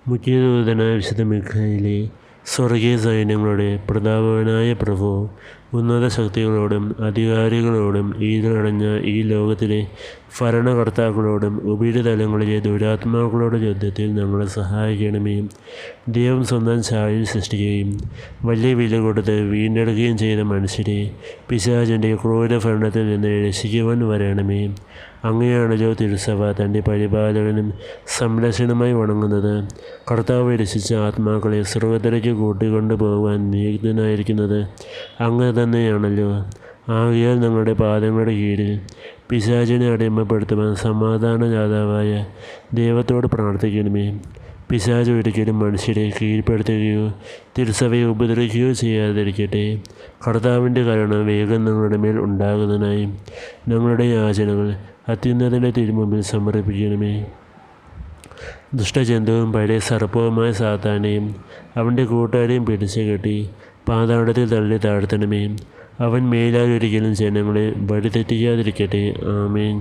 മുഖ്യദൂതനായ വിശുദ്ധ മിഖായേലേ, സ്വർഗീയ സൈന്യങ്ങളുടെ പ്രതാപവാനായ പ്രഭു, ഉന്നത ശക്തികളോടും അധികാരികളോടും ഈതടഞ്ഞ ഈ ലോകത്തിലെ ഭരണകർത്താക്കളോടും ഉപരിതലങ്ങളിലെ ദുരാത്മാക്കളോടും യുദ്ധത്തിൽ ഞങ്ങളെ സഹായിക്കണമേ. ദൈവം സ്വന്തം ഛായയിൽ സൃഷ്ടിക്കുകയും വലിയ വില കൊടുത്ത് വീണ്ടെടുക്കുകയും ചെയ്ത മനുഷ്യരെ പിശാചിൻ്റെ ക്രൂരഭരണത്തിൽ നിന്ന് രക്ഷിക്കുവാൻ വരണമേ. അങ്ങനെയാണല്ലോ തിരുസഭ തൻ്റെ പരിപാലകനും സംരക്ഷണമായി വണങ്ങുന്നത്. കർത്താവ് രക്ഷിച്ച ആത്മാക്കളെ സ്വർഗ്ഗത്തിലേക്ക് കൂട്ടിക്കൊണ്ടു പോകുവാൻ നിയുക്തനായിരിക്കുന്നത് അങ്ങ് തന്നെയാണല്ലോ. ആകയാൽ ഞങ്ങളുടെ പാദങ്ങളുടെ കീഴിൽ പിശാചിനെ അടിമപ്പെടുത്തുവാൻ സമാധാനദാതാവായ ദൈവത്തോട് പ്രാർത്ഥിക്കണമേ. പിശാച് ഒരിക്കലും മനുഷ്യരെ കീഴ്പ്പെടുത്തുകയോ തിരുസഭയെ ഉപദ്രവിക്കുകയോ ചെയ്യാതിരിക്കട്ടെ. കർത്താവിൻ്റെ കരുണ വേഗം ഞങ്ങളുടെ മേൽ ഉണ്ടാകുന്നതിനായി ഞങ്ങളുടെ യാചനകൾ അത്യുന്നതൻ്റെ തിരുമുമ്പിൽ സമർപ്പിക്കണമേ. ദുഷ്ടജന്തുവും പഴയ സർപ്പവുമായ സാത്താനെയും അവൻ്റെ കൂട്ടുകാരെയും പിടിച്ചു കെട്ടി പാതാളത്തിൽ തള്ളി താഴ്ത്തണമേ. അവൻ മേലാൽ ഒരിക്കലും ജനങ്ങളെ വഴിതെറ്റിക്കാതിരിക്കട്ടെ. ആമേൻ.